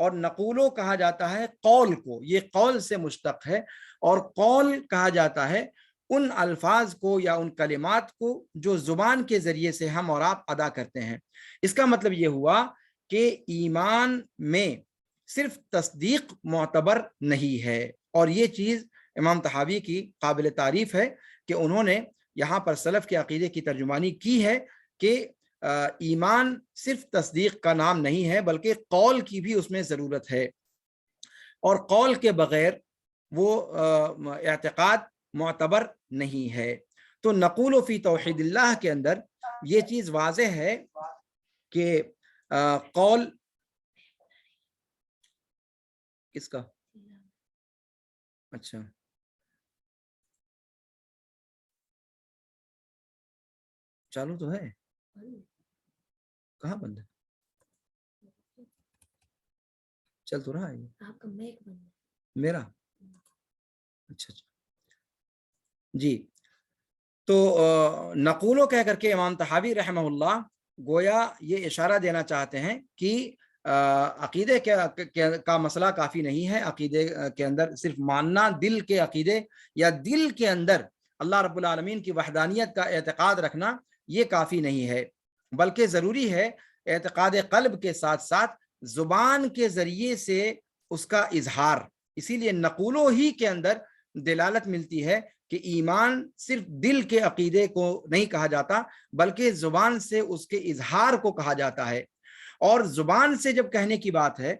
اور نقولو کہا جاتا ہے قول کو، یہ قول سے مشتق ہے، اور قول کہا جاتا ہے ان الفاظ کو یا ان کلمات کو جو زبان کے ذریعے سے ہم اور آپ ادا کرتے ہیں۔ اس کا مطلب یہ ہوا کہ ایمان میں صرف تصدیق معتبر نہیں ہے، اور یہ چیز امام طحاوی کی قابل تعریف ہے کہ انہوں نے یہاں پر سلف کے عقیدے کی ترجمانی کی ہے کہ ایمان صرف تصدیق کا نام نہیں ہے بلکہ قول کی بھی اس میں ضرورت ہے، اور قول کے بغیر وہ اعتقاد معتبر نہیں ہے۔ تو نقول فی توحید اللہ کے اندر یہ چیز واضح ہے کہ قول کس کا، اچھا چالو تو ہے، کہاں بند ہے، چل تو رہا ہے میرا، اچھا جی۔ تو نقولو کہہ کر کے امام طحاوی رحمہ اللہ گویا یہ اشارہ دینا چاہتے ہیں کہ عقیدے کا مسئلہ کافی نہیں ہے، عقیدے کے اندر صرف ماننا، دل کے عقیدے یا دل کے اندر اللہ رب العالمین کی وحدانیت کا اعتقاد رکھنا یہ کافی نہیں ہے، بلکہ ضروری ہے اعتقاد قلب کے ساتھ ساتھ زبان کے ذریعے سے اس کا اظہار۔ اسی لیے نقولو ہی کے اندر دلالت ملتی ہے کہ ایمان صرف دل کے عقیدے کو نہیں کہا جاتا بلکہ زبان سے اس کے اظہار کو کہا جاتا ہے، اور زبان سے جب کہنے کی بات ہے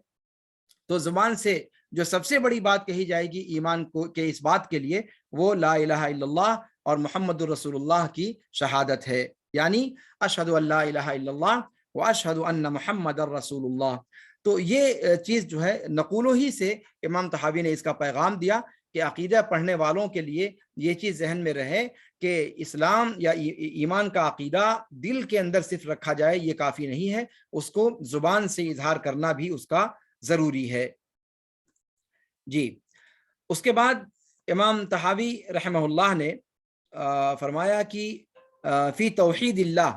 تو زبان سے جو سب سے بڑی بات کہی جائے گی ایمان کو کہ اس بات کے لیے وہ لا الہ الا اللہ اور محمد الرسول اللہ کی شہادت ہے، یعنی اشہد ان لا الہ الا اللہ و اشہد ان محمد الرسول اللہ۔ تو یہ چیز جو ہے نقولو ہی سے امام طحاوی نے اس کا پیغام دیا کہ عقیدہ پڑھنے والوں کے لیے یہ چیز ذہن میں رہے کہ اسلام یا ایمان کا عقیدہ دل کے اندر صرف رکھا جائے یہ کافی نہیں ہے، اس کو زبان سے اظہار کرنا بھی اس کا ضروری ہے۔ جی، اس کے بعد امام طحاوی رحمہ اللہ نے فرمایا کہ فی توحید اللہ،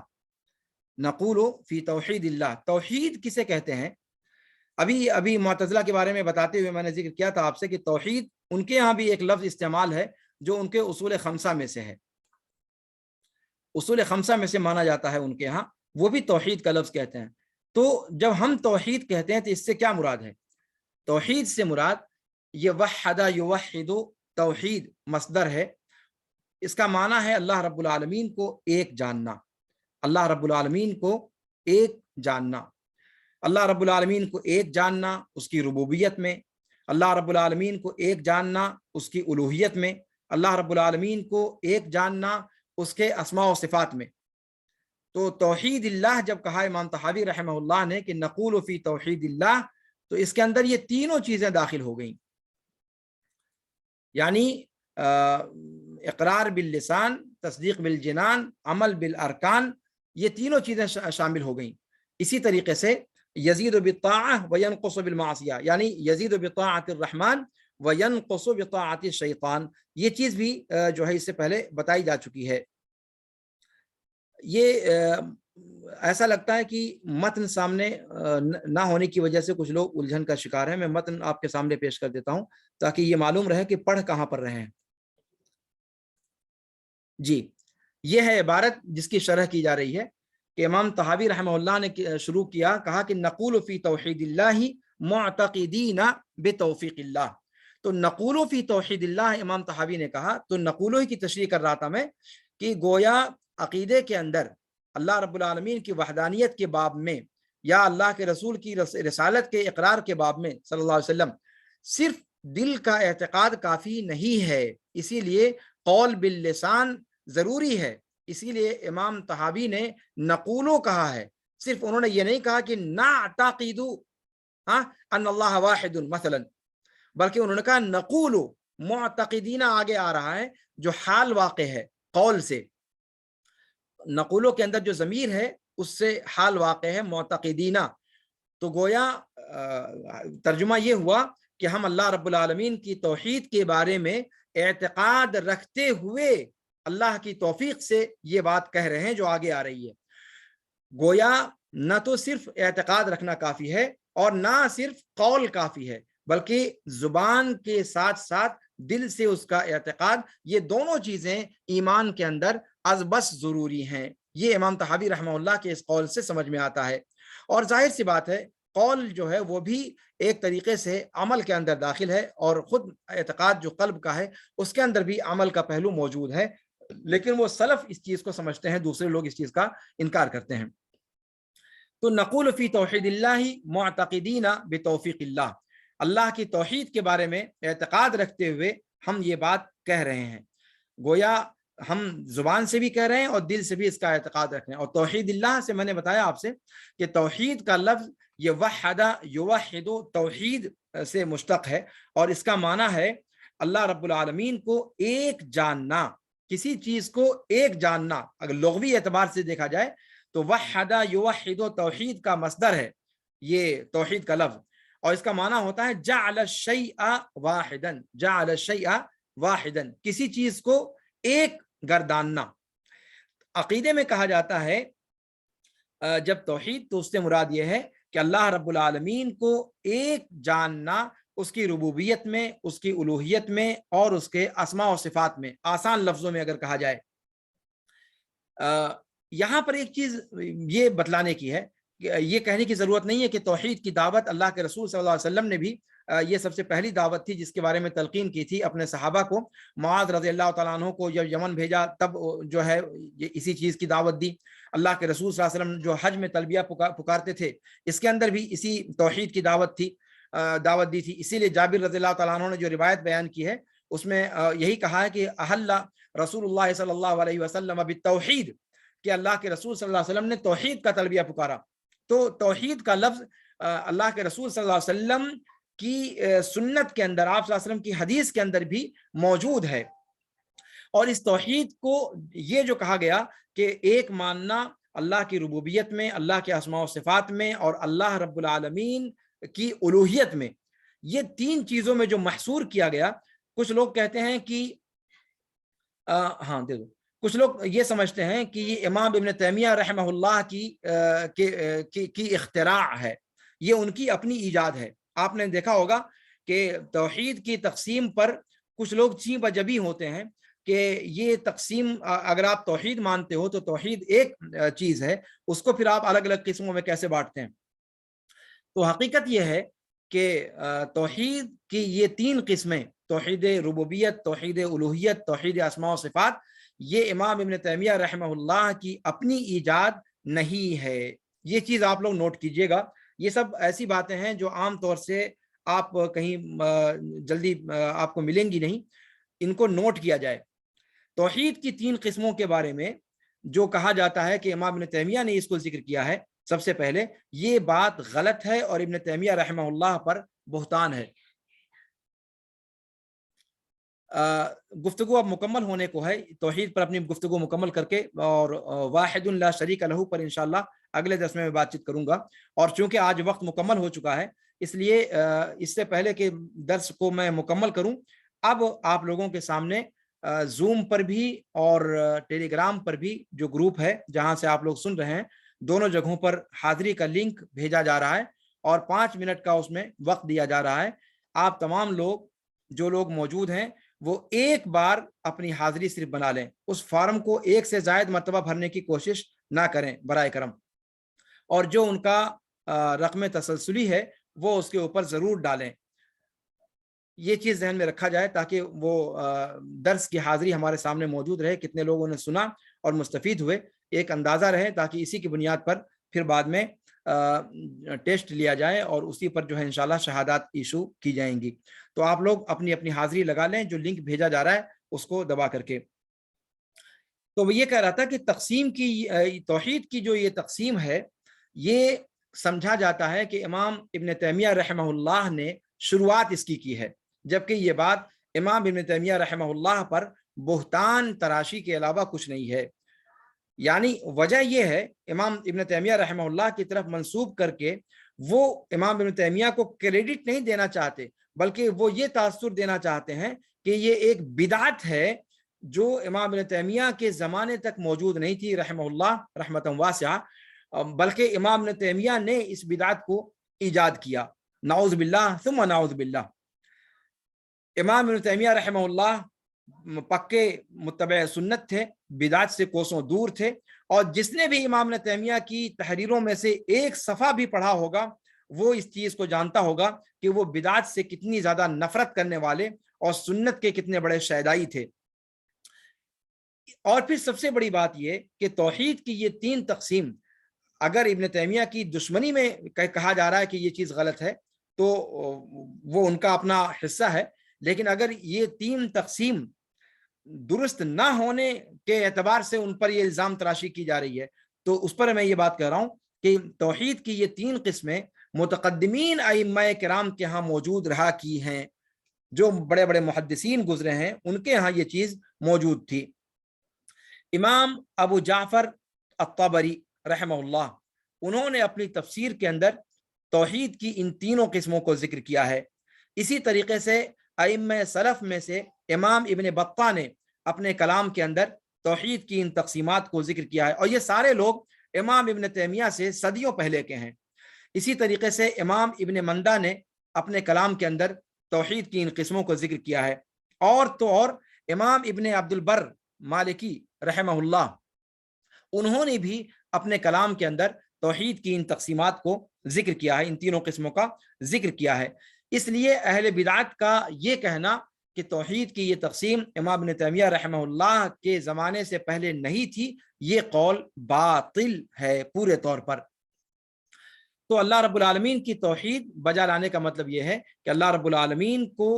نقولو فی توحید اللہ، توحید کسے کہتے ہیں؟ ابھی معتزلہ کے بارے میں بتاتے ہوئے میں نے ذکر کیا تھا آپ سے کہ توحید ان کے ہاں بھی ایک لفظ استعمال ہے جو ان کے اصول خمسہ میں سے ہے، اصول خمسہ میں سے مانا جاتا ہے ان کے ہاں، وہ بھی توحید کا لفظ کہتے ہیں۔ تو جب ہم توحید کہتے ہیں تو اس سے کیا مراد ہے؟ توحید سے مراد یہ وحد یوحد، توحید مصدر ہے، اس کا معنی ہے اللہ رب العالمین کو ایک جاننا، اللہ رب العالمین کو ایک جاننا، اللہ رب العالمین کو ایک جاننا اس کی ربوبیت میں، اللہ رب العالمین کو ایک جاننا اس کی الوہیت میں، اللہ رب العالمین کو ایک جاننا اس کے اسماء و صفات میں۔ تو توحید اللہ جب کہا امام طحاوی رحمہ اللہ نے کہ نقول فی توحید اللہ، تو اس کے اندر یہ تینوں چیزیں داخل ہو گئیں، یعنی اقرار باللسان، تصدیق بالجنان، عمل بالارکان، یہ تینوں چیزیں شامل ہو گئیں۔ اسی طریقے سے یزید بالطاعہ وینقص بالمعصیہ، یعنی یزید بطاعت الرحمن وینقص بطاعت الشیطان، یہ چیز بھی جو ہے اس سے پہلے بتائی جا چکی ہے۔ یہ ایسا لگتا ہے کہ متن سامنے نہ ہونے کی وجہ سے کچھ لوگ الجھن کا شکار ہیں، میں متن آپ کے سامنے پیش کر دیتا ہوں تاکہ یہ معلوم رہے کہ پڑھ کہاں پر رہے ہیں۔ جی، یہ ہے عبارت جس کی شرح کی جا رہی ہے کہ امام طحاوی رحمہ اللہ نے شروع کیا، کہا کہ نقول فی توحید اللہ معتقدین بتوفیق اللہ۔ تو نقول فی توحید اللہ امام طحاوی نے کہا، تو نقولو ہی کی تشریح کر رہا تھا میں کہ گویا عقیدے کے اندر اللہ رب العالمین کی وحدانیت کے باب میں یا اللہ کے رسول کی رسالت کے اقرار کے باب میں صلی اللہ علیہ وسلم صرف دل کا اعتقاد کافی نہیں ہے، اسی لیے قول باللسان ضروری ہے۔ اسی لیے امام طحاوی نے نقولو کہا ہے، صرف انہوں نے یہ نہیں کہا کہ نعتقدو ان اللہ واحد مثلا، بلکہ انہوں نے کہا نقولو، معتقدین آگے آ رہا ہے جو حال واقع ہے قول سے، نقولو کے اندر جو ضمیر ہے اس سے حال واقع ہے معتقدین۔ تو گویا ترجمہ یہ ہوا کہ ہم اللہ رب العالمین کی توحید کے بارے میں اعتقاد رکھتے ہوئے اللہ کی توفیق سے یہ بات کہہ رہے ہیں جو آگے آ رہی ہے۔ گویا نہ تو صرف اعتقاد رکھنا کافی ہے اور نہ صرف قول کافی ہے بلکہ زبان کے ساتھ ساتھ دل سے اس کا اعتقاد، یہ دونوں چیزیں ایمان کے اندر از بس ضروری ہیں۔ یہ امام طحاوی رحمہ اللہ کے اس قول سے سمجھ میں آتا ہے۔ اور ظاہر سی بات ہے قول جو ہے وہ بھی ایک طریقے سے عمل کے اندر داخل ہے، اور خود اعتقاد جو قلب کا ہے اس کے اندر بھی عمل کا پہلو موجود ہے، لیکن وہ سلف اس چیز کو سمجھتے ہیں، دوسرے لوگ اس چیز کا انکار کرتے ہیں۔ تو نقول فی توحید اللہ معتقدین بتوفیق اللہ، اللہ کی توحید کے بارے میں اعتقاد رکھتے ہوئے ہم یہ بات کہہ رہے ہیں، گویا ہم زبان سے بھی کہہ رہے ہیں اور دل سے بھی اس کا اعتقاد رکھ رہے ہیں۔ اور توحید اللہ سے میں نے بتایا آپ سے کہ توحید کا لفظ یہ وحدہ یوحد توحید سے مشتق ہے، اور اس کا معنی ہے اللہ رب العالمین کو ایک جاننا، کسی چیز کو ایک جاننا۔ اگر لغوی اعتبار سے دیکھا جائے تو وحدہ یوحد توحید کا مصدر ہے یہ توحید کا لفظ، اور اس کا معنی ہوتا ہے جعل الشیء واحدا، جعل الشیء واحدا، کسی چیز کو ایک گرداننا۔ عقیدے میں کہا جاتا ہے جب توحید تو اس سے مراد یہ ہے کہ اللہ رب العالمین کو ایک جاننا، اس کی ربوبیت میں، اس کی الوہیت میں، اور اس کے اسماء و صفات میں، آسان لفظوں میں اگر کہا جائے۔ یہاں پر ایک چیز یہ بتلانے کی ہے، یہ کہنے کی ضرورت نہیں ہے کہ توحید کی دعوت اللہ کے رسول صلی اللہ علیہ وسلم نے بھی یہ سب سے پہلی دعوت تھی جس کے بارے میں تلقین کی تھی اپنے صحابہ کو۔ معاذ رضی اللہ تعالیٰ عنہ کو جب یمن بھیجا تب جو ہے اسی چیز کی دعوت دی۔ اللہ کے رسول صلی اللہ علیہ وسلم جو حج میں تلبیہ پکارتے تھے اس کے اندر بھی اسی توحید کی دعوت دی تھی۔ اسی لیے جابر رضی اللہ تعالیٰ عنہ نے جو روایت بیان کی ہے اس میں یہی کہا ہے کہ احل رسول اللہ صلی اللہ علیہ وسلم بالتوحید، کہ اللہ کے رسول صلی اللہ علیہ وسلم نے توحید کا تلبیہ پکارا۔ تو توحید کا لفظ اللہ کے رسول صلی اللہ علیہ وسلم کی سنت کے اندر، آپ صلی اللہ علیہ وسلم کی حدیث کے اندر بھی موجود ہے۔ اور اس توحید کو یہ جو کہا گیا کہ ایک ماننا اللہ کی ربوبیت میں، اللہ کے اسماء و صفات میں، اور اللہ رب العالمین کی الوہیت میں، یہ تین چیزوں میں جو محصور کیا گیا، کچھ لوگ کہتے ہیں کہ کچھ لوگ یہ سمجھتے ہیں کہ یہ امام ابن تیمیہ رحمہ اللہ کی اختراع ہے، یہ ان کی اپنی ایجاد ہے۔ آپ نے دیکھا ہوگا کہ توحید کی تقسیم پر کچھ لوگ چیں بجبی ہوتے ہیں کہ یہ تقسیم، اگر آپ توحید مانتے ہو تو توحید ایک چیز ہے، اس کو پھر آپ الگ الگ قسموں میں کیسے بانٹتے ہیں؟ تو حقیقت یہ ہے کہ توحید کی یہ تین قسمیں، توحید ربوبیت، توحید الوہیت، توحید اسماء و صفات، یہ امام ابن تیمیہ رحمہ اللہ کی اپنی ایجاد نہیں ہے۔ یہ چیز آپ لوگ نوٹ کیجئے گا، یہ سب ایسی باتیں ہیں جو عام طور سے آپ کہیں جلدی آپ کو ملیں گی نہیں، ان کو نوٹ کیا جائے۔ توحید کی تین قسموں کے بارے میں جو کہا جاتا ہے کہ امام ابن تیمیہ نے اس کو ذکر کیا ہے، سب سے پہلے یہ بات غلط ہے اور ابن تیمیہ رحمہ اللہ پر بہتان ہے۔ گفتگو اب مکمل ہونے کو ہے، توحید پر اپنی گفتگو مکمل کر کے اور واحد لا شریک لہ پر انشاءاللہ اگلے درس میں بات چیت کروں گا۔ اور چونکہ آج وقت مکمل ہو چکا ہے اس لیے اس سے پہلے کہ درس کو میں مکمل کروں، اب آپ لوگوں کے سامنے زوم پر بھی اور ٹیلی گرام پر بھی جو گروپ ہے جہاں سے آپ لوگ سن رہے ہیں، دونوں جگہوں پر حاضری کا لنک بھیجا جا رہا ہے اور 5 منٹ کا اس میں وقت دیا جا رہا ہے۔ آپ تمام لوگ جو لوگ موجود ہیں وہ ایک بار اپنی حاضری صرف بنا لیں، اس فارم کو ایک سے زائد مرتبہ بھرنے کی کوشش نہ کریں برائے کرم، اور جو ان کا رقم تسلسلی ہے وہ اس کے اوپر ضرور ڈالیں۔ یہ چیز ذہن میں رکھا جائے تاکہ وہ درس کی حاضری ہمارے سامنے موجود رہے، کتنے لوگوں نے سنا اور مستفید ہوئے، ایک اندازہ رہے، تاکہ اسی کی بنیاد پر پھر بعد میں ٹیسٹ لیا جائے اور اسی پر جو ہے انشاءاللہ شہادات ایشو کی جائیں گی۔ تو آپ لوگ اپنی اپنی حاضری لگا لیں، جو لنک بھیجا جا رہا ہے اس کو دبا کر کے۔ تو وہ یہ کہہ رہا تھا کہ تقسیم کی، توحید کی جو یہ تقسیم ہے، یہ سمجھا جاتا ہے کہ امام ابن تیمیہ رحمہ اللہ نے شروعات اس کی ہے، جبکہ یہ بات امام ابن تیمیہ رحمہ اللہ پر بہتان تراشی کے علاوہ کچھ نہیں ہے۔ یعنی وجہ یہ ہے امام ابن تیمیہ رحمہ اللہ کی طرف منسوب کر کے وہ امام ابن تیمیہ کو کریڈٹ نہیں دینا چاہتے، بلکہ وہ یہ تاثر دینا چاہتے ہیں کہ یہ ایک بدعت ہے جو امام ابن تیمیہ کے زمانے تک موجود نہیں تھی رحمہ اللہ رحمۃ واسعہ، بلکہ امام ابن تیمیہ نے اس بدعت کو ایجاد کیا. نعوذ باللہ ثم نعوذ باللہ. امام ابن تیمیہ رحمہ اللہ پکے متبع سنت تھے، بدعت سے کوسوں دور تھے، اور جس نے بھی امام ابن تیمیہ کی تحریروں میں سے ایک صفحہ بھی پڑھا ہوگا وہ اس چیز کو جانتا ہوگا کہ وہ بدعت سے کتنی زیادہ نفرت کرنے والے اور سنت کے کتنے بڑے شیدائی تھے. اور پھر سب سے بڑی بات یہ کہ توحید کی یہ 3 تقسیم اگر ابن تیمیہ کی دشمنی میں کہا جا رہا ہے کہ یہ چیز غلط ہے تو وہ ان کا اپنا حصہ ہے، لیکن اگر یہ 3 تقسیم درست نہ ہونے کے اعتبار سے ان پر یہ الزام تراشی کی جا رہی ہے تو اس پر میں یہ بات کہہ رہا ہوں کہ توحید کی یہ 3 قسمیں متقدمین ائمہ کرام کے ہاں موجود رہا کی ہیں، جو بڑے بڑے محدثین گزرے ہیں ان کے ہاں یہ چیز موجود تھی. امام ابو جعفر الطبری رحمہ اللہ انہوں نے اپنی تفسیر کے اندر توحید کی ان 3 قسموں کو ذکر کیا ہے. اسی طریقے سے ائمہ سلف میں سے امام ابن بطہ نے اپنے کلام کے اندر توحید کی ان تقسیمات کو ذکر کیا ہے، اور یہ سارے لوگ امام ابن تیمیہ سے صدیوں پہلے کے ہیں. اسی طریقے سے امام ابن مندہ نے اپنے کلام کے اندر توحید کی ان قسموں کو ذکر کیا ہے، اور تو اور امام ابن عبد البر مالکی رحمہ اللہ انہوں نے بھی اپنے کلام کے اندر توحید کی ان تقسیمات کو ذکر کیا ہے، ان 3 قسموں کا ذکر کیا ہے. اس لیے اہل بدعت کا یہ کہنا کہ توحید کی یہ تقسیم امام ابن تیمیہ رحمہ اللہ کے زمانے سے پہلے نہیں تھی، یہ قول باطل ہے پورے طور پر. تو اللہ رب العالمین کی توحید بجا لانے کا مطلب یہ ہے کہ اللہ رب العالمین کو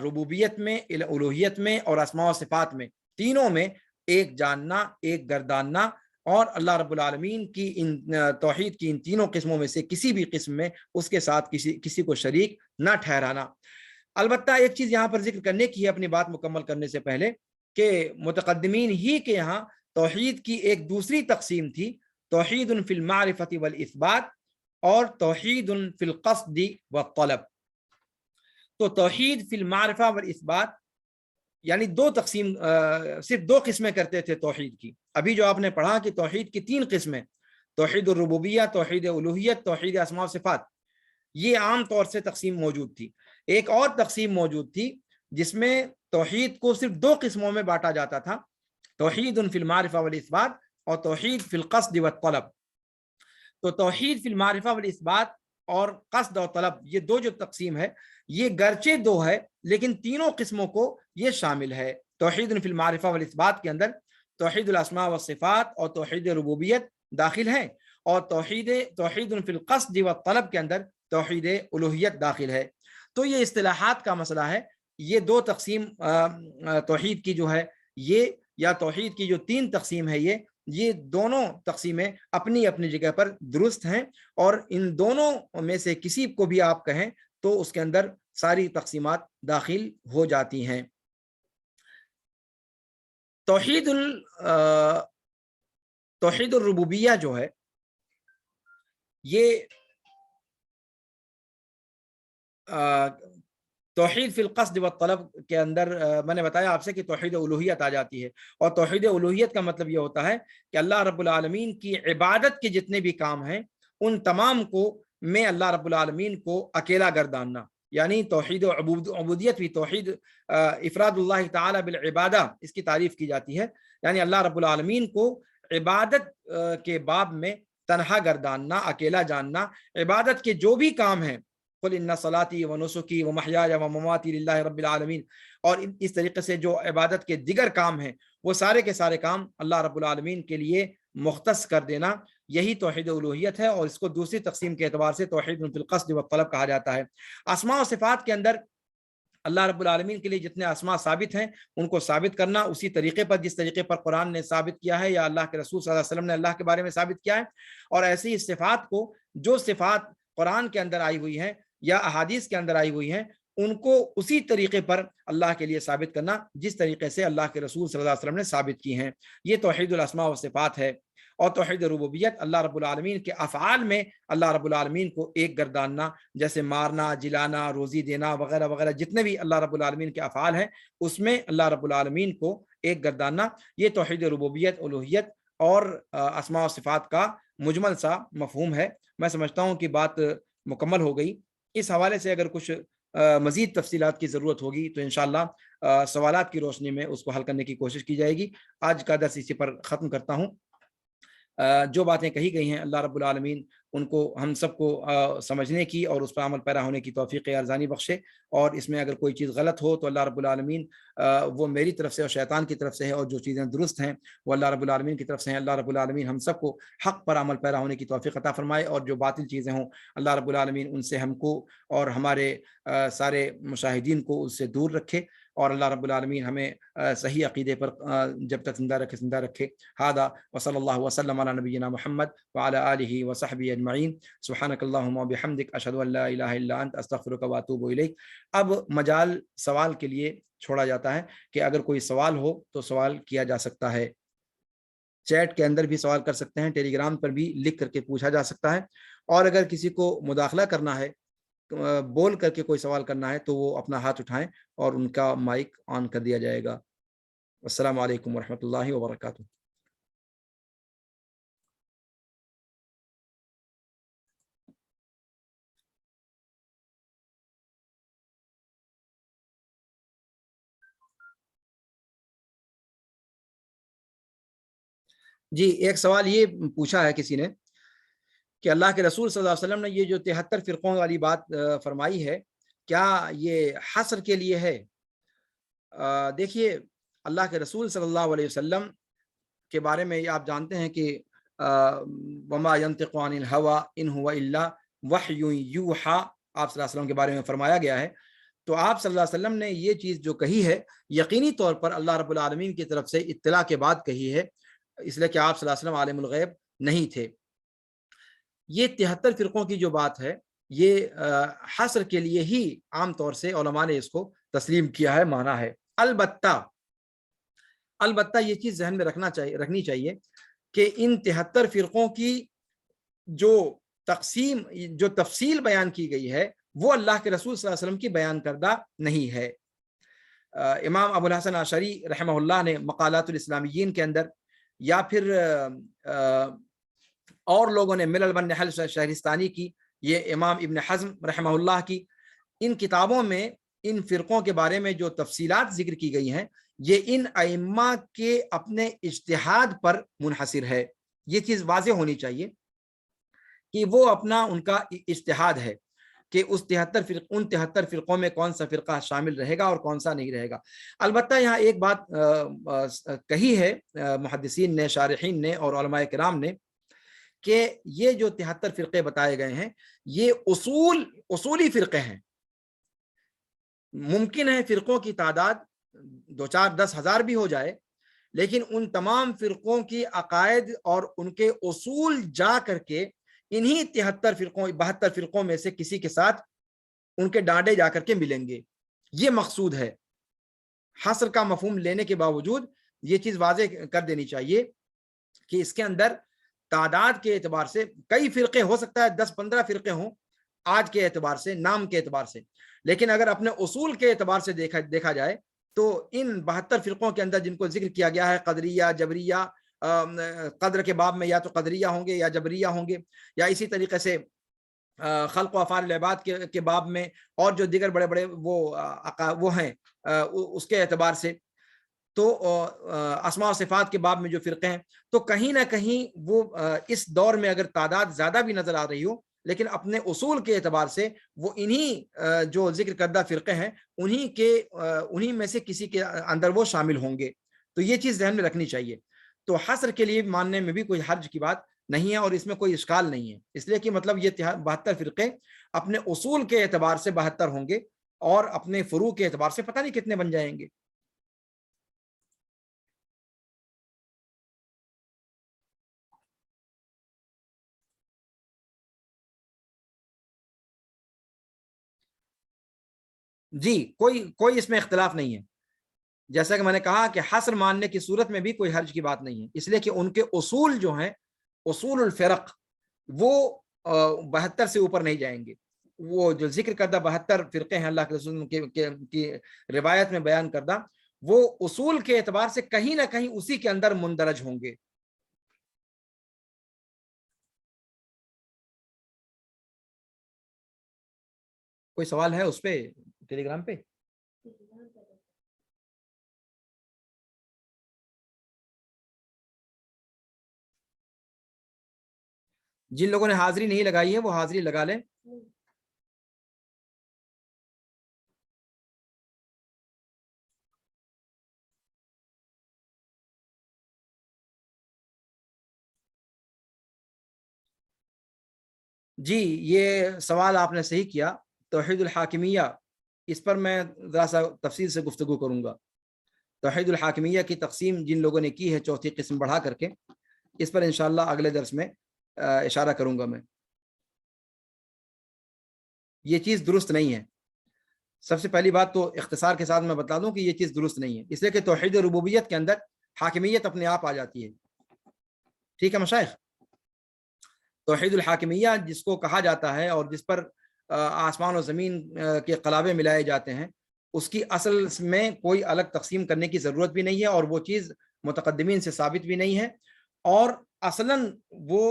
ربوبیت میں، الوہیت میں اور اسماء و صفات میں تینوں میں ایک جاننا، ایک گرداننا، اور اللہ رب العالمین کی ان توحید کی ان 3 قسموں میں سے کسی بھی قسم میں اس کے ساتھ کسی کو شریک نہ ٹھہرانا. البتہ ایک چیز یہاں پر ذکر کرنے کی ہے اپنی بات مکمل کرنے سے پہلے کہ متقدمین ہی کے یہاں توحید کی ایک دوسری تقسیم تھی، توحید فی المعرفۃ والاثبات اور توحید فی القصد والطلب. تو توحید فی المعرفہ والاثبات یعنی 2 تقسیم، صرف 2 قسمیں کرتے تھے توحید کی. ابھی جو آپ نے پڑھا کہ توحید کی 3 قسمیں، توحید الربوبیہ، توحید الوہیت، توحید اسماء و صفات، یہ عام طور سے تقسیم موجود تھی. ایک اور تقسیم موجود تھی جس میں توحید کو صرف 2 قسموں میں بانٹا جاتا تھا، توحید فی المعرفہ والاثبات اور توحید فی القصد والطلب. تو توحید فی المعرفہ والاثبات اور قصد اور طلب، یہ 2 جو تقسیم ہے یہ گرچہ 2 ہے لیکن 3 قسموں کو یہ شامل ہے. توحید فی المعرفہ والاثبات کے اندر توحید الاسماء والصفات اور توحید ربوبیت داخل ہے، اور توحید فی القصد والطلب کے اندر توحید الوہیت داخل ہے. تو یہ اصطلاحات کا مسئلہ ہے. یہ 2 تقسیم توحید کی جو ہے یہ، یا توحید کی جو 3 تقسیم ہے یہ دونوں تقسیمیں اپنی اپنی جگہ پر درست ہیں، اور ان دونوں میں سے کسی کو بھی آپ کہیں تو اس کے اندر ساری تقسیمات داخل ہو جاتی ہیں. توحید الربوبیہ جو ہے یہ توحید فی القصد والطلب کے اندر میں نے بتایا آپ سے کہ توحید الوہیت آ جاتی ہے، اور توحید الوہیت کا مطلب یہ ہوتا ہے کہ اللہ رب العالمین کی عبادت کے جتنے بھی کام ہیں ان تمام کو میں اللہ رب العالمین کو اکیلا گرداننا، یعنی توحید عبودیت بھی توحید افراد اللہ تعالی بالعبادہ، اس کی تعریف کی جاتی ہے. یعنی اللہ رب العالمین کو عبادت کے باب میں تنہا گرداننا، اکیلا جاننا. عبادت کے جو بھی کام ہیں، قل ان صلاتی و نسکی و محیای و مماتی للہ رب العالمین، اور اس طریقے سے جو عبادت کے دیگر کام ہیں وہ سارے کے سارے کام اللہ رب العالمین کے لیے مختص کر دینا، یہی توحید الوہیت ہے، اور اس کو دوسری تقسیم کے اعتبار سے توحید فی القصد والطلب کہا جاتا ہے. اسماء و صفات کے اندر اللہ رب العالمین کے لیے جتنے اسماء ثابت ہیں ان کو ثابت کرنا اسی طریقے پر جس طریقے پر قرآن نے ثابت کیا ہے یا اللہ کے رسول صلی اللہ علیہ وسلم نے اللہ کے بارے میں ثابت کیا ہے، اور ایسے ہی صفات کو، جو صفات قرآن کے اندر آئی ہوئی ہیں یا احادیث کے اندر آئی ہوئی ہیں، ان کو اسی طریقے پر اللہ کے لیے ثابت کرنا جس طریقے سے اللہ کے رسول صلی اللہ علیہ وسلم نے ثابت کی ہیں. یہ توحید الاسماء و صفات ہے. اور توحید ربوبیت، اللہ رب العالمین کے افعال میں اللہ رب العالمین کو ایک گرداننا، جیسے مارنا، جلانا، روزی دینا وغیرہ وغیرہ، جتنے بھی اللہ رب العالمین کے افعال ہیں اس میں اللہ رب العالمین کو ایک گرداننا، یہ توحید ربوبیت، الوہیت اور اسماء و صفات کا مجمل سا مفہوم ہے. میں سمجھتا ہوں کہ بات مکمل ہو گئی. اس حوالے سے اگر کچھ مزید تفصیلات کی ضرورت ہوگی تو انشاءاللہ سوالات کی روشنی میں اس کو حل کرنے کی کوشش کی جائے گی. آج کا درس اسی پر ختم کرتا ہوں. جو باتیں کہی گئی ہیں اللہ رب العالمین ان کو ہم سب کو سمجھنے کی اور اس پر عمل پیرا ہونے کی توفیق ارزانی بخشے, اور اس میں اگر کوئی چیز غلط ہو تو اللہ رب العالمین وہ میری طرف سے اور شیطان کی طرف سے ہے, اور جو چیزیں درست ہیں وہ اللہ رب العالمین کی طرف سے ہیں. اللہ رب العالمین ہم سب کو حق پر عمل پیرا ہونے کی توفیق عطا فرمائے, اور جو باطل چیزیں ہوں اللہ رب العالمین ان سے ہم کو اور ہمارے سارے مشاہدین کو اس سے دور رکھے, اور اللہ رب العالمین ہمیں صحیح عقیدے پر جب تک زندہ رکھے. ھذا وصلی اللہ وسلم علی نبینا محمد وعلی آلہ وصحبہ اجمعین. سبحانک اللہم وبحمدک اشہد ان لا الہ الا انت استغفرک واتوب الیک. اب مجال سوال کے لیے چھوڑا جاتا ہے کہ اگر کوئی سوال ہو تو سوال کیا جا سکتا ہے. چیٹ کے اندر بھی سوال کر سکتے ہیں, ٹیلی گرام پر بھی لکھ کر کے پوچھا جا سکتا ہے, اور اگر کسی کو مداخلہ کرنا ہے, بول کر کے کوئی سوال کرنا ہے, تو وہ اپنا ہاتھ اٹھائیں اور ان کا مائک آن کر دیا جائے گا. السلام علیکم ورحمۃ اللہ وبرکاتہ. جی, ایک سوال یہ پوچھا ہے کسی نے کہ اللہ کے رسول صلی اللہ علیہ وسلم نے یہ جو 73 فرقوں والی بات فرمائی ہے, کیا یہ حصر کے لیے ہے؟ دیکھیے, اللہ کے رسول صلی اللہ علیہ وسلم کے بارے میں آپ جانتے ہیں کہ وما ينطق عن الهوى ان هو الا وحی یوحى, آپ صلی اللہ علیہ وسلم کے بارے میں فرمایا گیا ہے. تو آپ صلی اللہ علیہ وسلم نے یہ چیز جو کہی ہے یقینی طور پر اللہ رب العالمین کی طرف سے اطلاع کے بعد کہی ہے, اس لیے کہ آپ صلی اللہ علیہ وسلم عالم الغیب نہیں تھے. یہ 73 فرقوں کی جو بات ہے یہ حصر کے لیے ہی عام طور سے علماء نے اس کو تسلیم کیا ہے, مانا ہے. البتہ یہ چیز ذہن میں رکھنی چاہیے کہ ان 73 فرقوں کی جو تفصیل بیان کی گئی ہے وہ اللہ کے رسول صلی اللہ علیہ وسلم کی بیان کردہ نہیں ہے. امام ابو الحسن اشعری رحمہ اللہ نے مقالات الاسلامیین کے اندر, یا پھر اور لوگوں نے ملل والنحل شہرستانی کی, یہ امام ابن حزم رحمہ اللہ کی, ان کتابوں میں ان فرقوں کے بارے میں جو تفصیلات ذکر کی گئی ہیں یہ ان ائمہ کے اپنے اجتہاد پر منحصر ہے. یہ چیز واضح ہونی چاہیے کہ وہ اپنا ان کا اجتہاد ہے کہ اس 73 فرقوں میں کون سا فرقہ شامل رہے گا اور کون سا نہیں رہے گا. البتہ یہاں ایک بات کہی ہے محدثین نے, شارحین نے اور علماء کرام نے کہ یہ جو 73 فرقے بتائے گئے ہیں یہ اصولی فرقے ہیں. ممکن ہے فرقوں کی تعداد 2-4-10 ہزار بھی ہو جائے, لیکن ان تمام فرقوں کی عقائد اور ان کے اصول جا کر کے انہی 72 فرقوں میں سے کسی کے ساتھ ان کے ڈانڈے جا کر کے ملیں گے. یہ مقصود ہے. حصر کا مفہوم لینے کے باوجود یہ چیز واضح کر دینی چاہیے کہ اس کے اندر تعداد کے اعتبار سے کئی فرقے ہو سکتا ہے, 10-15 فرقے ہوں آج کے اعتبار سے, نام کے اعتبار سے, لیکن اگر اپنے اصول کے اعتبار سے دیکھا جائے تو ان 72 فرقوں کے اندر جن کو ذکر کیا گیا ہے, قدریہ, جبریہ, قدر کے باب میں یا تو قدریہ ہوں گے یا جبریہ ہوں گے, یا اسی طریقے سے خلق و افعال العباد کے باب میں, اور جو دیگر بڑے بڑے وہ ہیں اس کے اعتبار سے, تو اسماء و صفات کے باب میں جو فرقے ہیں, تو کہیں نہ کہیں وہ اس دور میں اگر تعداد زیادہ بھی نظر آ رہی ہو, لیکن اپنے اصول کے اعتبار سے وہ انہی جو ذکر کردہ فرقے ہیں انہی میں سے کسی کے اندر وہ شامل ہوں گے. تو یہ چیز ذہن میں رکھنی چاہیے. تو حصر کے لیے ماننے میں بھی کوئی حرج کی بات نہیں ہے, اور اس میں کوئی اشکال نہیں ہے, اس لیے کہ مطلب یہ 72 فرقے اپنے اصول کے اعتبار سے 72 ہوں گے, اور اپنے فروع کے اعتبار سے پتہ نہیں کتنے بن جائیں گے. جی, کوئی اس میں اختلاف نہیں ہے. جیسا کہ میں نے کہا کہ حصر ماننے کی صورت میں بھی کوئی حرج کی بات نہیں ہے, اس لیے کہ ان کے اصول جو ہیں, اصول الفرق, وہ 72 سے اوپر نہیں جائیں گے. وہ جو ذکر کردہ 72 فرقے ہیں اللہ کے رسول کی روایت میں بیان کردہ, وہ اصول کے اعتبار سے کہیں نہ کہیں اسی کے اندر مندرج ہوں گے. کوئی سوال ہے اس پہ ٹیلی گرام پہ؟ جن لوگوں نے حاضری نہیں لگائی ہے وہ حاضری لگا لیں. جی یہ سوال آپ نے صحیح کیا. توحید الحاکمیہ، اس پر میں ذرا سا تفصیل سے گفتگو کروں گا. توحید الحاکمیہ کی تقسیم جن لوگوں نے کی ہے چوتھی قسم بڑھا کر کے، اس پر انشاءاللہ اگلے درس میں اشارہ کروں گا میں. یہ چیز درست نہیں ہے. سب سے پہلی بات تو اختصار کے ساتھ میں بتا دوں کہ یہ چیز درست نہیں ہے، اس لیے کہ توحید ربوبیت کے اندر حاکمیت اپنے آپ آ جاتی ہے. ٹھیک ہے مشائخ؟ توحید الحاکمیہ جس کو کہا جاتا ہے اور جس پر آسمان و زمین کے قلابے ملائے جاتے ہیں، اس کی اصل میں کوئی الگ تقسیم کرنے کی ضرورت بھی نہیں ہے، اور وہ چیز متقدمین سے ثابت بھی نہیں ہے، اور اصلاً وہ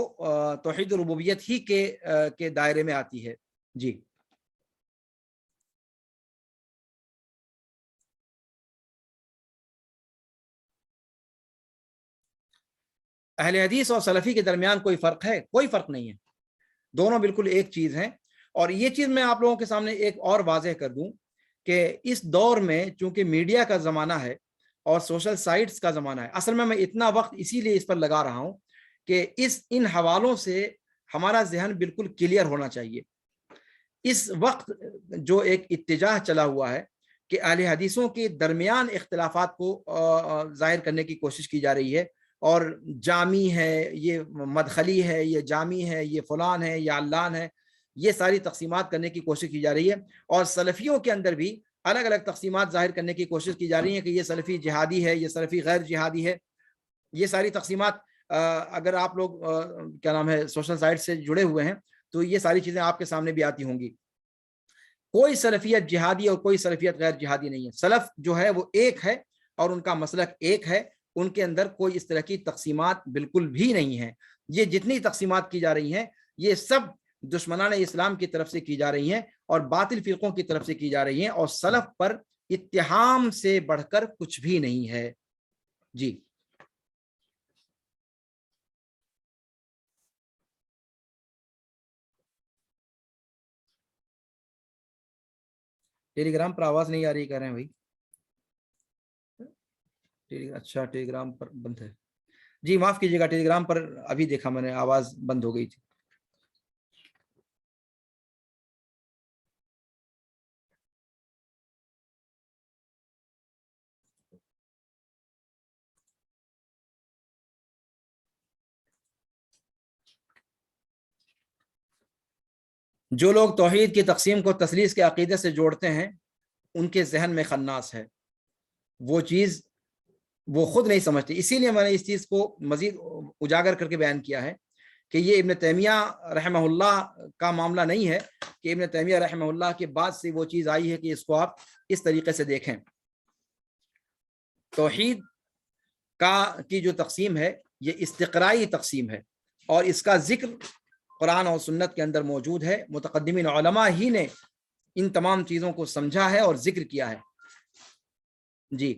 توحید ربوبیت ہی کے دائرے میں آتی ہے. جی اہل حدیث اور سلفی کے درمیان کوئی فرق ہے؟ کوئی فرق نہیں ہے، دونوں بالکل ایک چیز ہیں. اور یہ چیز میں آپ لوگوں کے سامنے ایک اور واضح کر دوں کہ اس دور میں چونکہ میڈیا کا زمانہ ہے اور سوشل سائٹس کا زمانہ ہے، اصل میں اتنا وقت اسی لیے اس پر لگا رہا ہوں کہ ان حوالوں سے ہمارا ذہن بالکل کلیئر ہونا چاہیے. اس وقت جو ایک اتجاہ چلا ہوا ہے کہ اہل حدیثوں کے درمیان اختلافات کو ظاہر کرنے کی کوشش کی جا رہی ہے، اور جامی ہے، یہ مدخلی ہے، یہ جامی ہے، یہ فلان ہے، یہ علان ہے، یہ ساری تقسیمات کرنے کی کوشش کی جا رہی ہے. اور سلفیوں کے اندر بھی الگ الگ تقسیمات ظاہر کرنے کی کوشش کی جا رہی ہے کہ یہ سلفی جہادی ہے، یہ سلفی غیر جہادی ہے. یہ ساری تقسیمات اگر آپ لوگ کیا نام ہے سوشل سائٹ سے جڑے ہوئے ہیں تو یہ ساری چیزیں آپ کے سامنے بھی آتی ہوں گی. کوئی سلفیت جہادی اور کوئی سلفیت غیر جہادی نہیں ہے. سلف جو ہے وہ ایک ہے اور ان کا مسلک ایک ہے، ان کے اندر کوئی اس طرح کی تقسیمات بالکل بھی نہیں ہے. یہ جتنی تقسیمات کی جا رہی ہیں یہ سب دشمنان اسلام کی طرف سے کی جا رہی ہیں اور باطل فرقوں کی طرف سے کی جا رہی ہیں، اور سلف پر اتہام سے بڑھ کر کچھ بھی نہیں ہے. جی ٹیلی گرام پر آواز نہیں آ رہی کہہ رہے ہیں بھائی. اچھا ٹیلی گرام پر بند ہے. جی معاف کیجیے گا، ٹیلی گرام پر ابھی دیکھا میں نے آواز بند ہو گئی تھی. جو لوگ توحید کی تقسیم کو تثلیث کے عقیدے سے جوڑتے ہیں ان کے ذہن میں خناس ہے، وہ چیز وہ خود نہیں سمجھتے. اسی لیے میں نے اس چیز کو مزید اجاگر کر کے بیان کیا ہے کہ یہ ابن تیمیہ رحمہ اللہ کا معاملہ نہیں ہے کہ ابن تیمیہ رحمہ اللہ کے بعد سے وہ چیز آئی ہے کہ اس کو آپ اس طریقے سے دیکھیں. توحید کی جو تقسیم ہے یہ استقرائی تقسیم ہے، اور اس کا ذکر قرآن اور سنت کے اندر موجود ہے. متقدمین علماء ہی نے ان تمام چیزوں کو سمجھا ہے اور ذکر کیا ہے. جی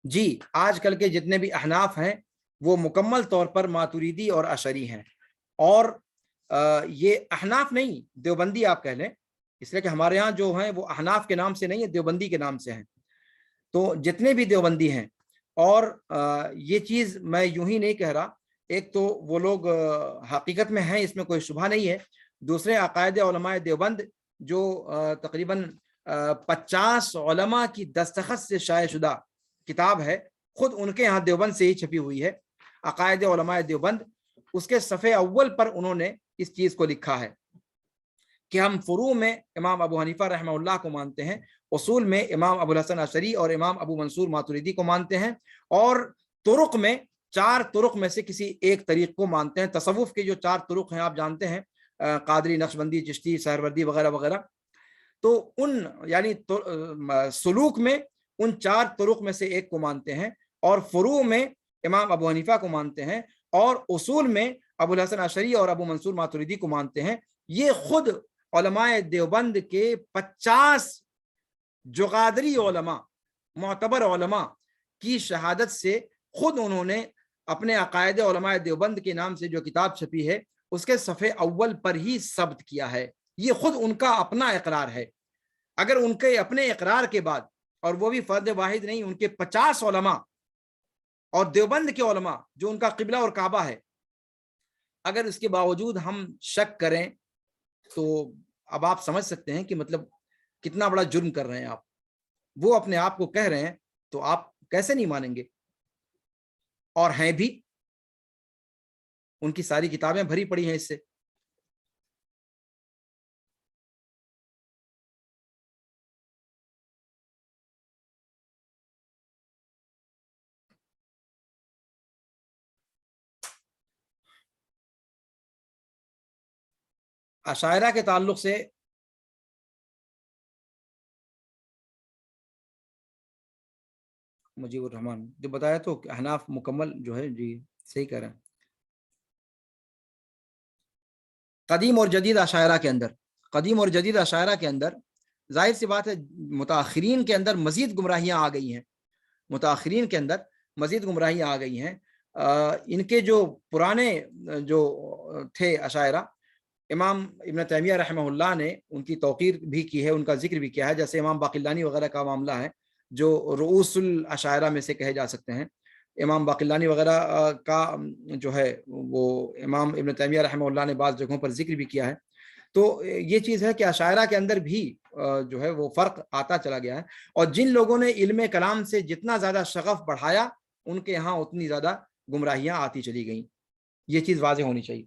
جی آج کل کے جتنے بھی احناف ہیں وہ مکمل طور پر ماتریدی اور اشعری ہیں، اور یہ احناف نہیں دیوبندی آپ کہہ لیں، اس لیے کہ ہمارے ہاں جو ہیں وہ احناف کے نام سے نہیں ہے، دیوبندی کے نام سے ہیں. تو جتنے بھی دیوبندی ہیں، اور یہ چیز میں یوں ہی نہیں کہہ رہا، ایک تو وہ لوگ حقیقت میں ہیں، اس میں کوئی شبہ نہیں ہے. دوسرے عقائد علماء دیوبند جو تقریباً 50 علماء کی دستخط سے شائع شدہ کتاب ہے، خود ان کے ہاں دیوبند سے ہی چھپی ہوئی ہے، عقائد علماء دیوبند. اس کے صفحے اول پر انہوں نے اس چیز کو لکھا ہے کہ ہم فروع میں امام ابو حنیفہ رحمہ اللہ کو مانتے ہیں، اصول میں امام ابو الحسن اشعری اور امام ابو منصور ماتریدی کو مانتے ہیں، اور طرق میں 4 طرق میں سے کسی ایک طریق کو مانتے ہیں. تصوف کے جو 4 طرق ہیں آپ جانتے ہیں, قادری, نقشبندی, چشتی, سہروردی وغیرہ وغیرہ. تو ان یعنی سلوک میں ان 4 طرق میں سے ایک کو مانتے ہیں, اور فروع میں امام ابو حنیفہ کو مانتے ہیں, اور اصول میں ابو الحسن اشعری اور ابو منصور ماتریدی کو مانتے ہیں. یہ خود علماء دیوبند کے 50 جغادری علماء, معتبر علماء کی شہادت سے خود انہوں نے اپنے عقائد علماء دیوبند کے نام سے جو کتاب چھپی ہے اس کے صفحے اول پر ہی ثبت کیا ہے. یہ خود ان کا اپنا اقرار ہے. اگر ان کے اپنے اقرار کے بعد, اور وہ بھی فرد واحد نہیں, ان کے 50 علماء اور دیوبند کے علماء جو ان کا قبلہ اور کعبہ ہے, اگر اس کے باوجود ہم شک کریں تو اب آپ سمجھ سکتے ہیں کہ مطلب کتنا بڑا جرم کر رہے ہیں آپ. وہ اپنے آپ کو کہہ رہے ہیں تو آپ کیسے نہیں مانیں گے؟ اور ہیں بھی, ان کی ساری کتابیں بھری پڑی ہیں اس سے. عشائرہ کے تعلق سے مجیب الرحمان جو بتایا تو احناف مکمل جو ہے, جی صحیح کہہ رہے ہیں. قدیم اور جدید عشائرہ کے اندر, قدیم اور جدید عشائرہ کے اندر ظاہر سی بات ہے متاخرین کے اندر مزید گمراہیاں آ گئی ہیں. متاخرین کے اندر مزید گمراہیاں آ گئی ہیں. ان کے جو پرانے جو تھے عشائرہ, امام ابن تیمیہ رحمہ اللہ نے ان کی توقیر بھی کی ہے, ان کا ذکر بھی کیا ہے. جیسے امام باقلانی وغیرہ کا معاملہ ہے جو رؤوس العشائرہ میں سے کہے جا سکتے ہیں. امام باقلانی وغیرہ کا جو ہے وہ امام ابن تیمیہ رحمہ اللہ نے بعض جگہوں پر ذکر بھی کیا ہے. تو یہ چیز ہے کہ عشائرہ کے اندر بھی جو ہے وہ فرق آتا چلا گیا ہے, اور جن لوگوں نے علم کلام سے جتنا زیادہ شغف بڑھایا ان کے یہاں اتنی زیادہ گمراہیاں آتی چلی گئیں. یہ چیز واضح ہونی چاہیے.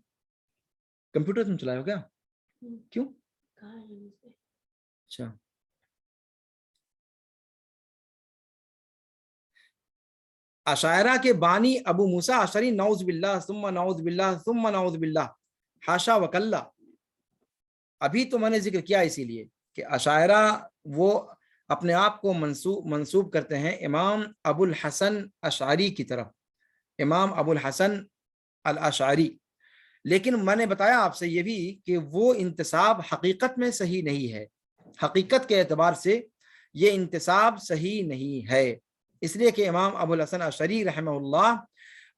کمپیوٹر تم چلائے ہو کیا؟ کیوں؟ اچھا, عشائرہ کے بانی ابو موسیٰ اشعری نعوذ باللہ ثم نعوذ باللہ ثم نعوذ باللہ حاشا وکلا. ابھی تو میں نے ذکر کیا اسی لیے کہ عشائرہ وہ اپنے آپ کو منسوب کرتے ہیں امام ابو الحسن اشعری کی طرف, امام ابو الحسن الاشعری. لیکن میں نے بتایا آپ سے یہ بھی کہ وہ انتساب حقیقت میں صحیح نہیں ہے. حقیقت کے اعتبار سے یہ انتساب صحیح نہیں ہے, اس لیے کہ امام ابو الحسن اشعری رحمہ اللہ,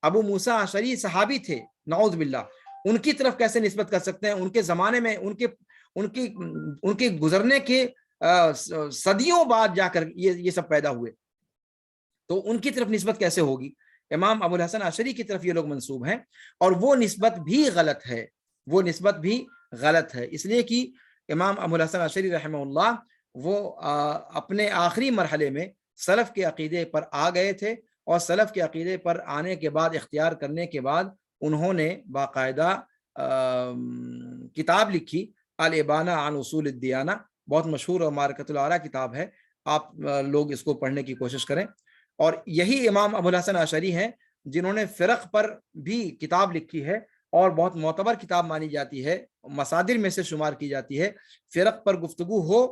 ابو موسیٰ اشعری صحابی تھے, نعوذ باللہ, ان کی طرف کیسے نسبت کر سکتے ہیں؟ ان کے زمانے میں ان کے گزرنے کے صدیوں بعد جا کر یہ سب پیدا ہوئے, تو ان کی طرف نسبت کیسے ہوگی؟ امام ابو الحسن اشعری کی طرف یہ لوگ منسوب ہیں, اور وہ نسبت بھی غلط ہے, وہ نسبت بھی غلط ہے. اس لیے کہ امام ابو الحسن اشعری رحمہ اللہ وہ اپنے آخری مرحلے میں سلف کے عقیدے پر آ گئے تھے, اور سلف کے عقیدے پر آنے کے بعد, اختیار کرنے کے بعد, انہوں نے باقاعدہ کتاب لکھی الابانہ عن اصول الدیانہ, بہت مشہور اور معرکۃ الآراء کتاب ہے. آپ لوگ اس کو پڑھنے کی کوشش کریں. اور یہی امام ابو الحسن اشعری ہیں جنہوں نے فرق پر بھی کتاب لکھی ہے, اور بہت معتبر کتاب مانی جاتی ہے, مصادر میں سے شمار کی جاتی ہے. فرق پر گفتگو ہو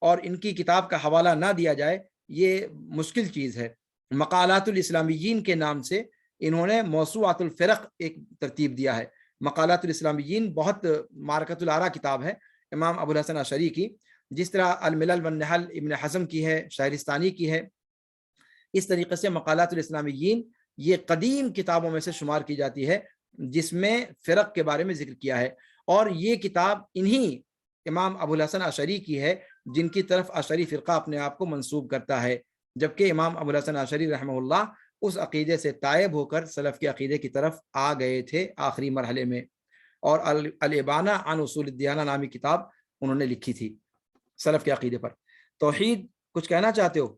اور ان کی کتاب کا حوالہ نہ دیا جائے, یہ مشکل چیز ہے. مقالات الاسلامیین کے نام سے انہوں نے موسوعات الفرق ایک ترتیب دیا ہے. مقالات الاسلامیین بہت معرکۃ الآراء کتاب ہے امام ابو الحسن اشعری کی, جس طرح الملل والنحل ابن حزم کی ہے, شہرستانی کی ہے. اس طریقے سے مقالات الاسلامیین یہ قدیم کتابوں میں سے شمار کی جاتی ہے جس میں فرق کے بارے میں ذکر کیا ہے, اور یہ کتاب انہی امام ابو الحسن اشعری کی ہے جن کی طرف اشعری فرقہ اپنے آپ کو منسوب کرتا ہے, جبکہ امام ابو الحسن اشعری رحمہ اللہ اس عقیدے سے تائب ہو کر سلف کے عقیدے کی طرف آ گئے تھے آخری مرحلے میں, اور الابانہ عن اصول الدیانہ نامی کتاب انہوں نے لکھی تھی سلف کے عقیدے پر. توحید کچھ کہنا چاہتے ہو؟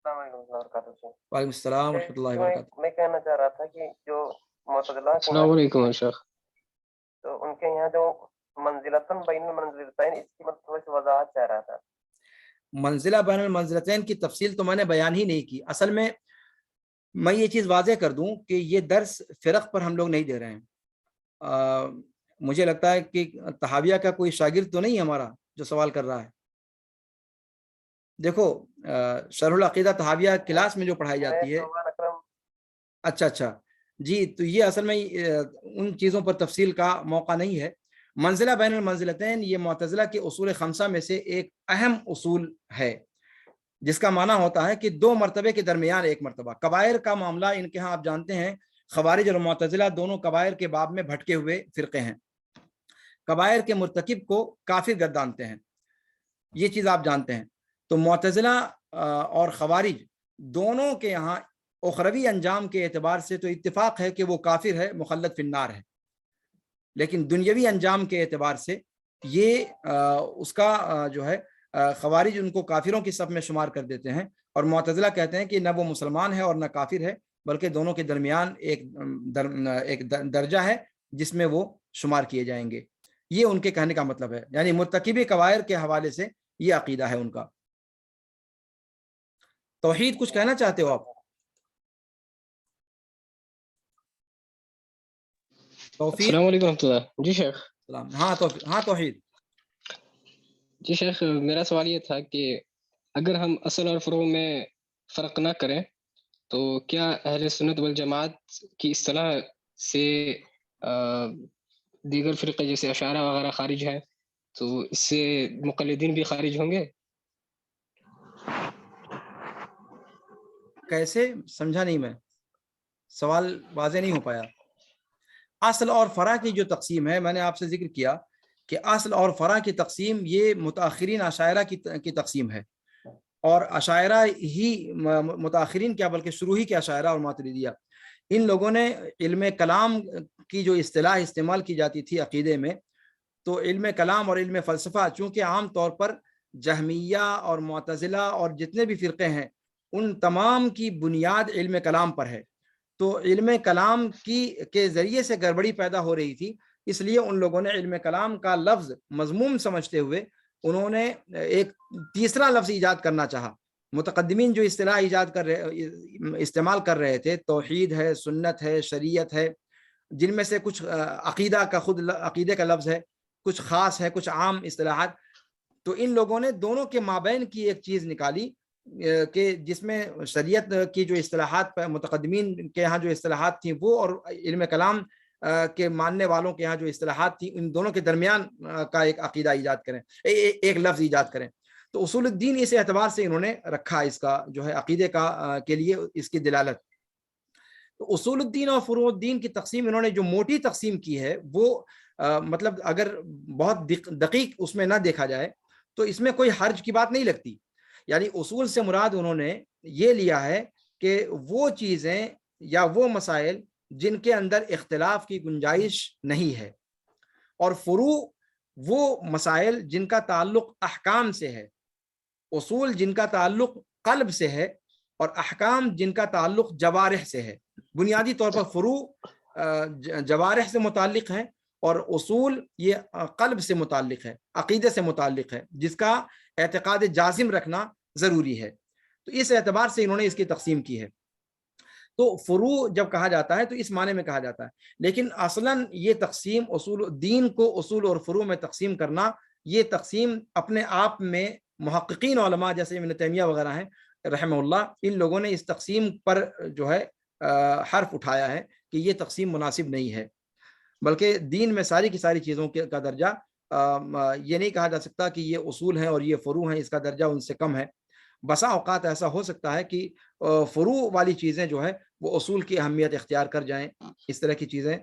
وعلیکم السلام ورحمۃ اللہ وبرکاتہ. میں کہنا چاہ رہا تھا کہ جو معتزلہ, السلام علیکم شیخ, تو ان کے یہاں جو منزلتاً بین المنزلتین, اس کی مطلب تھوڑی سی وضاحت چاہ رہا تھا. منزلہ بین المنزلتین کی تفصیل تو میں نے بیان ہی نہیں کی. اصل میں یہ چیز واضح کر دوں کہ یہ درس فرق پر ہم لوگ نہیں دے رہے ہیں. مجھے لگتا ہے کہ طحاویہ کا کوئی شاگرد تو نہیں ہمارا جو سوال کر رہا ہے. دیکھو شرح العقیدہ طحاویہ کلاس میں جو پڑھائی جاتی ہے. اچھا جی, تو یہ اصل میں ان چیزوں پر تفصیل کا موقع نہیں ہے. منزلہ بین المنزلتین یہ معتزلہ کے اصول خمسہ میں سے ایک اہم اصول ہے, جس کا معنی ہوتا ہے کہ دو مرتبے کے درمیان ایک مرتبہ. کبائر کا معاملہ ان کے ہاں آپ جانتے ہیں, خوارج اور معتزلہ دونوں کبائر کے باب میں بھٹکے ہوئے فرقے ہیں. کبائر کے مرتکب کو کافر گردانتے ہیں, یہ چیز آپ جانتے ہیں. تو معتزلہ اور خوارج دونوں کے یہاں اخروی انجام کے اعتبار سے تو اتفاق ہے کہ وہ کافر ہے, مخلد فی النار ہے, لیکن دنیاوی انجام کے اعتبار سے یہ اس کا جو ہے خوارج ان کو کافروں کی صف میں شمار کر دیتے ہیں, اور معتزلہ کہتے ہیں کہ نہ وہ مسلمان ہے اور نہ کافر ہے, بلکہ دونوں کے درمیان ایک درجہ ہے جس میں وہ شمار کیے جائیں گے. یہ ان کے کہنے کا مطلب ہے, یعنی مرتکب کبائر کے حوالے سے یہ عقیدہ ہے ان کا. توحید کچھ کہنا چاہتے ہو آپ؟ السلام علیکم ورحمۃ اللہ. جی شیخ. ہاں توحید. جی شیخ, میرا سوال یہ تھا کہ اگر ہم اصل اور فروع میں فرق نہ کریں تو کیا اہل سنت والجماعت کی اصطلاح سے دیگر فرقے جیسے اشاعرہ وغیرہ خارج ہیں, تو اس سے مقلدین بھی خارج ہوں گے؟ کیسے؟ سمجھا نہیں, میں سوال واضح نہیں ہو پایا. اصل اور فرع کی جو تقسیم ہے, میں نے آپ سے ذکر کیا کہ اصل اور فرع کی تقسیم یہ متاخرین اشاعرہ کی تقسیم ہے, اور اشاعرہ ہی متاخرین کیا بلکہ شروعی کے اشاعرہ اور ماتریدیہ, ان لوگوں نے علم کلام کی جو اصطلاح استعمال کی جاتی تھی عقیدے میں, تو علم کلام اور علم فلسفہ چونکہ عام طور پر جہمیہ اور معتزلہ اور جتنے بھی فرقے ہیں ان تمام کی بنیاد علم کلام پر ہے, تو علم کلام کے ذریعے سے گڑبڑی پیدا ہو رہی تھی, اس لیے ان لوگوں نے علم کلام کا لفظ مضموم سمجھتے ہوئے انہوں نے ایک تیسرا لفظ ایجاد کرنا چاہا. متقدمین جو اصطلاح استعمال کر رہے تھے, توحید ہے, سنت ہے, شریعت ہے, جن میں سے کچھ عقیدہ کا خود عقیدے کا لفظ ہے, کچھ خاص ہے, کچھ عام اصطلاحات, تو ان لوگوں نے دونوں کے مابین کی ایک چیز نکالی کہ جس میں شریعت کی جو اصطلاحات متقدمین کے یہاں جو اصطلاحات تھیں وہ, اور علم کلام کے ماننے والوں کے یہاں جو اصطلاحات تھیں, ان دونوں کے درمیان کا ایک عقیدہ ایجاد کریں, ایک لفظ ایجاد کریں. تو اصول الدین اس اعتبار سے انہوں نے رکھا اس کا جو ہے عقیدے کا کے لیے اس کی دلالت. تو اصول الدین اور فروع الدین کی تقسیم انہوں نے جو موٹی تقسیم کی ہے وہ مطلب اگر بہت دقیق اس میں نہ دیکھا جائے تو اس میں کوئی حرج کی بات نہیں لگتی. یعنی اصول سے مراد انہوں نے یہ لیا ہے کہ وہ چیزیں یا وہ مسائل جن کے اندر اختلاف کی گنجائش نہیں ہے, اور فروع وہ مسائل جن کا تعلق احکام سے ہے, اصول جن کا تعلق قلب سے ہے, اور احکام جن کا تعلق جوارح سے ہے. بنیادی طور پر فروع جوارح سے متعلق ہیں اور اصول یہ قلب سے متعلق ہے, عقیدے سے متعلق ہے, جس کا اعتقاد جازم رکھنا ضروری ہے. تو اس اعتبار سے انہوں نے اس کی تقسیم کی ہے. تو فروع جب کہا جاتا ہے تو اس معنی میں کہا جاتا ہے, لیکن اصلاً یہ تقسیم اصول دین کو اصول اور فروع میں تقسیم کرنا, یہ تقسیم اپنے آپ میں محققین علماء جیسے ابن تیمیہ وغیرہ ہیں رحمہ اللہ, ان لوگوں نے اس تقسیم پر جو ہے حرف اٹھایا ہے کہ یہ تقسیم مناسب نہیں ہے, بلکہ دین میں ساری کی ساری چیزوں کا درجہ یہ نہیں کہا جا سکتا کہ یہ اصول ہیں اور یہ فروع ہیں, اس کا درجہ ان سے کم ہے. بسا اوقات ایسا ہو سکتا ہے کہ فروع والی چیزیں جو ہے وہ اصول کی اہمیت اختیار کر جائیں, اس طرح کی چیزیں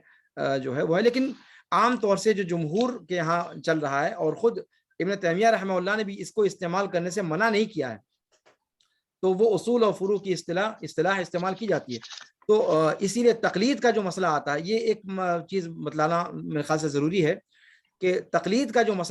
جو ہے وہ ہے, لیکن عام طور سے جو جمہور کے یہاں چل رہا ہے, اور خود ابن تیمیہ رحمہ اللہ نے بھی اس کو استعمال کرنے سے منع نہیں کیا ہے, تو وہ اصول اور فروع کی اصطلاح استعمال کی جاتی ہے. تو اسی لیے تقلید کا جو مسئلہ آتا ہے, یہ ایک چیز بتلانا میرے خیال سے ضروری ہے کہ تقلید کا جو مسئلہ